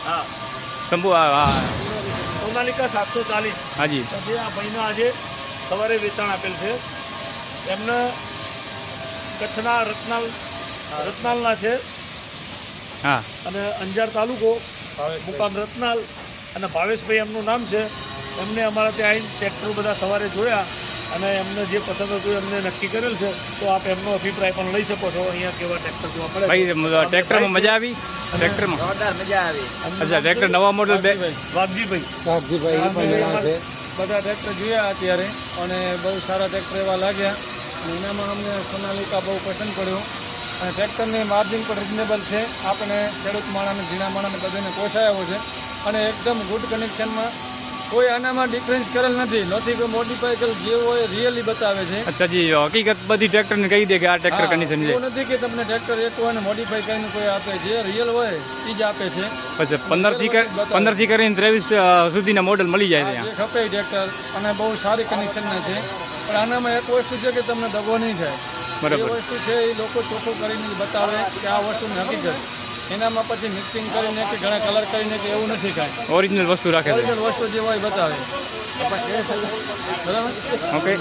હા શંભુ હા સોનાલિકા 740 હાજી જે આ ભાઈના આજે સવારે વેચાણ આપેલ છે એમને કચ્છના રત્નાલના છે હા અને અંજાર તાલુકો મુકામ રત્નાલ અને ભાવેશભાઈ એમનું નામ છે એમને અમારા ત્યાં આવીને ટ્રેક્ટર બધા સવારે જોયા અને એમને જે પસંદ હતું એમને નક્કી કરેલ છે તો આપ એમનો અભિપ્રાય પણ લઈ શકો છો અહીંયા કેવા ટ્રેક્ટર જોવા મળે ભાઈ ટ્રેક્ટરમાં મજા આવી ટ્રેક્ટરમાં જોરદાર મજા આવી અચ્છા ટ્રેક્ટર નવા મોડલ વાઘજીભાઈ બધા ટ્રેક્ટર જોયા અત્યારે અને બહુ સારા ટ્રેક્ટર એવા લાગ્યા અને એનામાં અમને સોનાલિકા બહુ પસંદ પડ્યું અને ટ્રેક્ટરની માર્જિન પણ રિઝનેબલ છે આપણે ખેડૂત માણસને ઝીણા માણસને બધાને પોસાયો છે અને એકદમ ગુડ કનેક્શનમાં કોઈ આનામાં ડિફરન્સ કરેલ નથી કે મોડિફાઈ કરેલ જે હોય રિયલી બતાવે છે. અચ્છા જી હકીકત બધી ટ્રેક્ટરને કહી દે કે આ ટ્રેક્ટર કન્ડિશન છે. એવું નથી કે તમને ટ્રેક્ટર એક હોય ને મોડિફાઈ કરીને કોઈ આપે, જે રિયલ હોય એ જ આપે છે. પછી 15 થી કરીને 23 સુધીના મોડલ મળી જાય છે જે ખપે ટ્રેક્ટર અને બહુ સારી કનેક્શનના છે. પણ આનામાં એક વસ્તુ છે કે તમને દગો નહીં થાય. બરાબર. એ વસ્તુ છે એ લોકો ચોખ્ખું કરીને બતાવે કે આ વસ્તુની હકીકત. એનામાં પછી મિક્સિંગ કરીને કે ઘણા કલર કરીને કે એવું નથી કાંઈ. ઓરિજિનલ વસ્તુ રાખે છે. ઓરિજિનલ વસ્તુ જે હોય બતાવે. બરાબર. ઓકે.